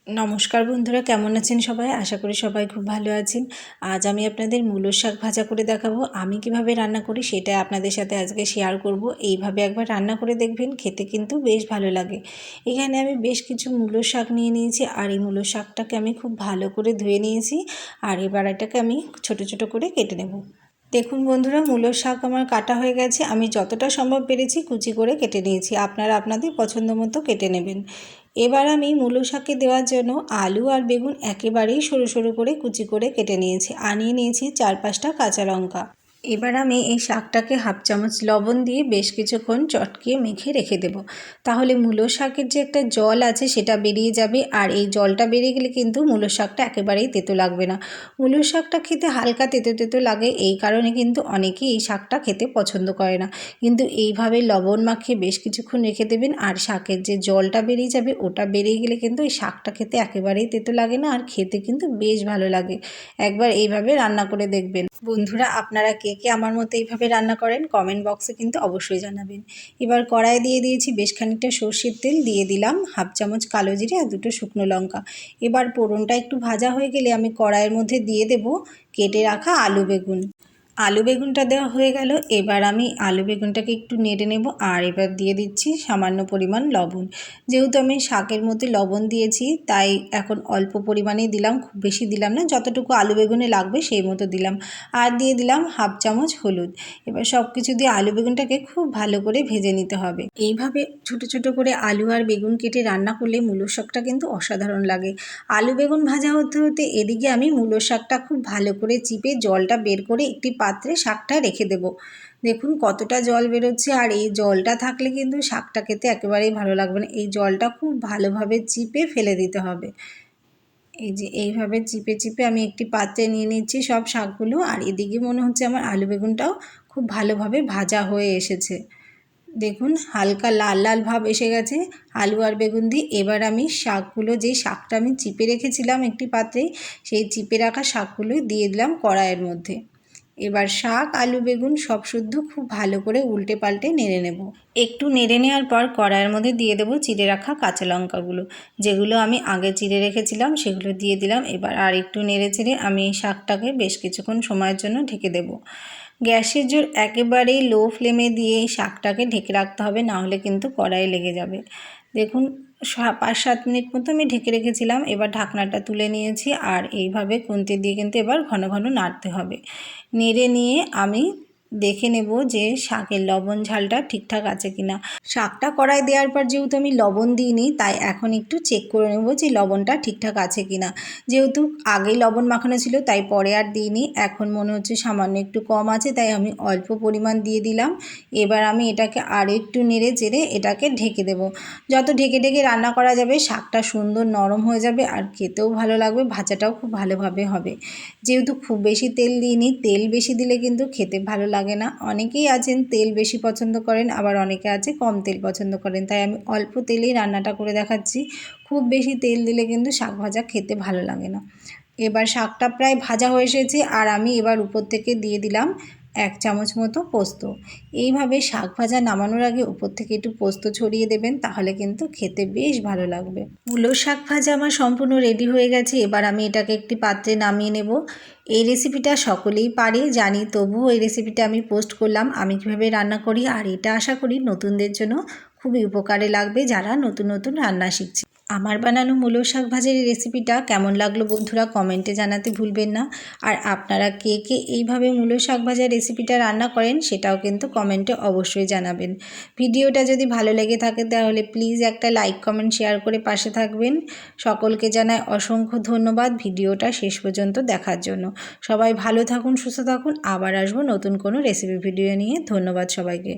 নমস্কার বন্ধুরা, কেমন আছেন সবাই? আশা করি সবাই খুব ভালো আছেন। আজ আমি আপনাদের মূলোর শাক ভাজা করে দেখাবো। আমি কিভাবে রান্না করি সেটা আপনাদের সাথে আজকে শেয়ার করব। এইভাবে একবার রান্না করে দেখবেন, খেতে কিন্তু বেশ ভালো লাগে। এখানে আমি বেশ কিছু মূলোর শাক নিয়ে নিয়েছি, আর এই মূলোর শাকটাকে আমি খুব ভালো করে ধুয়ে নিয়েছি। আর এবার এটাকে আমি ছোট ছোট করে কেটে নেব। দেখুন বন্ধুরা, মূলোর শাক আমার কাটা হয়ে গেছে। আমি যতটা সম্ভব পেরেছি কুচি করে কেটে নিয়েছি। আপনারা আপনাদের পছন্দ মতো কেটে নেবেন। এবার আমি মূলো শাকে দেওয়ার জন্য আলু আর বেগুন একেবারেই সরু সরু করে কুচি করে কেটে নিয়েছি। আনিয়ে নিয়েছি 4-5টা কাঁচা লঙ্কা। এবার আমি এই শাকটাকে হাফ চামচ লবণ দিয়ে বেশ কিছুক্ষণ চটকিয়ে মেখে রেখে দেব। তাহলে মূলো শাকের যে একটা জল আছে সেটা বেরিয়ে যাবে, আর এই জলটা বেরিয়ে গেলে কিন্তু মূলো শাকটা একেবারেই তেতো লাগবে না। মূলো শাকটা খেতে হালকা তেতো তেতো লাগে, এই কারণে কিন্তু অনেকেই এই শাকটা খেতে পছন্দ করে না। কিন্তু এইভাবে লবণ মাখিয়ে বেশ কিছুক্ষণ রেখে দেবেন, আর শাকের যে জলটা বেরিয়ে যাবে ওটা বেরিয়ে গেলে কিন্তু এই শাকটা খেতে একেবারেই তেতো লাগে না, আর খেতে কিন্তু বেশ ভালো লাগে। একবার এইভাবে রান্না করে দেখবেন। বন্ধুরা, আপনারা কে কে আমার মতো এইভাবে রান্না করেন কমেন্ট বক্সে কিন্তু অবশ্যই জানাবেন। এবার কড়াই দিয়ে দিয়েছি বেশ খানিকটা সর্ষের তেল, দিয়ে দিলাম হাফ চামচ কালো জিরে আর 2টো শুকনো লঙ্কা। এবার ফোড়নটা একটু ভাজা হয়ে গেলে আমি কড়াইয়ের মধ্যে দিয়ে দেব কেটে রাখা আলু বেগুন। আলু বেগুনটা দেওয়া হয়ে গেল। এবার আমি আলু বেগুনটাকে একটু নেড়ে নেব, আর এবার দিয়ে দিচ্ছি সামান্য পরিমাণ লবণ। যেহেতু আমি শাকের মধ্যে লবণ দিয়েছি তাই এখন অল্প পরিমাণেই দিলাম, খুব বেশি দিলাম না, যতটুকু আলু বেগুনে লাগবে সেই মতো দিলাম। আর দিয়ে দিলাম হাফ চামচ হলুদ। এবার সব কিছু দিয়ে আলু বেগুনটাকে খুব ভালো করে ভেজে নিতে হবে। এইভাবে ছোট ছোট করে আলু আর বেগুন কেটে রান্না করলে মূলো শাকটা কিন্তু অসাধারণ লাগে। আলু বেগুন ভাজা হতে হতে এদিকে আমি মূলো শাকটা খুব ভালো করে চিপে জলটা বের করে একটি পাত্রে শাকটা রেখে দেব। দেখুন কতটা জল বেরোচ্ছে, আর এই জলটা থাকলে কিন্তু শাকটা খেতে একেবারেই ভালো লাগবে না। এই জলটা খুব ভালোভাবে চিপে ফেলে দিতে হবে। এই যে এইভাবে চিপে চিপে আমি একটি পাত্রে নিয়ে নিচ্ছি সব শাকগুলো, আর এদিকে মনে হচ্ছে আমার আলু বেগুনটাও খুব ভালোভাবে ভাজা হয়ে এসেছে। দেখুন হালকা লাল লাল ভাব এসে গেছে আলু আর বেগুন দিয়ে। এবার আমি শাকগুলো, যেই শাকটা আমি চিপে রেখেছিলাম একটি পাত্রে, সেই চিপে রাখা শাকগুলো দিয়ে দিলাম কড়াইয়ের মধ্যে। এবার শাক আলু বেগুন সব শুদ্ধ খুব ভালো করে উল্টে পাল্টে নেড়ে নেব। একটু নেড়ে নেওয়ার পর কড়াইয়ের মধ্যে দিয়ে দেবো চিড়ে রাখা কাঁচা লঙ্কাগুলো, যেগুলো আমি আগে চিড়ে রেখেছিলাম সেগুলো দিয়ে দিলাম। এবার আর একটু নেড়ে চেড়ে আমি এই শাকটাকে বেশ কিছুক্ষণ সময়ের জন্য ঢেকে দেব। গ্যাসের জোর একেবারেই লো ফ্লেমে দিয়ে এই শাকটাকে ঢেকে রাখতে হবে, না হলে কিন্তু কড়াইয়ে লেগে যাবে। দেখুন 5-7 মিনিট মতো আমি ঢেকে রেখেছিলাম। এবার ঢাকনাটা তুলে নিয়েছি, আর এইভাবে খুন্তি দিয়ে কিন্তু এবার ঘন ঘন নাড়তে হবে। নেড়ে নিয়ে আমি দেখে নেব যে শাকের লবণ ঝালটা ঠিকঠাক আছে কিনা। শাকটা কড়াই দেওয়ার পর যেহেতু আমি লবণ দিইনি, তাই এখন একটু চেক করে নেব যে লবণটা ঠিকঠাক আছে কিনা। যেহেতু আগেই লবণ মাখানো ছিল তাই পরে আর দিইনি। এখন মনে হচ্ছে সামান্য একটু কম আছে, তাই আমি অল্প পরিমাণ দিয়ে দিলাম। এবার আমি এটাকে আরও একটু নেড়ে চেড়ে এটাকে ঢেকে দেব। যত ঢেকে ঢেকে রান্না করা যাবে শাকটা সুন্দর নরম হয়ে যাবে, আর খেতেও ভালো লাগবে, ভাজাটাও খুব ভালোভাবে হবে। যেহেতু খুব বেশি তেল দিইনি, তেল বেশি দিলে কিন্তু খেতে ভালো লাগে না। অনেকেই আছেন তেল বেশি পছন্দ করেন, আবার অনেকে আছে কম তেল পছন্দ করেন, তাই আমি অল্প তেলেই রান্নাটা করে দেখাচ্ছি। খুব বেশি তেল দিলে কিন্তু শাক ভাজা খেতে ভালো লাগে না। এবার শাকটা প্রায় ভাজা হয়ে এসেছে, আর আমি এবার উপর থেকে দিয়ে দিলাম 1 চামচ মতো পোস্ত। এইভাবে শাক ভাজা নামানোর আগে উপর থেকে একটু পোস্ত ছড়িয়ে দেবেন, তাহলে কিন্তু খেতে বেশ ভালো লাগবে। মূলো শাক ভাজা আমার সম্পূর্ণ রেডি হয়ে গেছে। এবার আমি এটাকে একটি পাত্রে নামিয়ে নেব। এই রেসিপিটা সকলেই পারে জানি, তবুও এই রেসিপিটা আমি পোস্ট করলাম আমি কীভাবে রান্না করি, আর এটা আশা করি নতুনদের জন্য খুবই উপকারে লাগবে যারা নতুন নতুন রান্না শিখছে। আমার বানানো মূলো শাক ভাজার এই রেসিপিটা কেমন লাগলো বন্ধুরা কমেন্টে জানাতে ভুলবেন না। আর আপনারা কে কে এইভাবে মূলো শাক ভাজার রেসিপিটা রান্না করেন সেটাও কিন্তু কমেন্টে অবশ্যই জানাবেন। ভিডিওটা যদি ভালো লেগে থাকে তাহলে প্লিজ একটা লাইক কমেন্ট শেয়ার করে পাশে থাকবেন। সকলকে জানাই অসংখ্য ধন্যবাদ ভিডিওটা শেষ পর্যন্ত দেখার জন্য। সবাই ভালো থাকুন, সুস্থ থাকুন। আবার আসবো নতুন কোনো রেসিপি ভিডিও নিয়ে। ধন্যবাদ সবাইকে।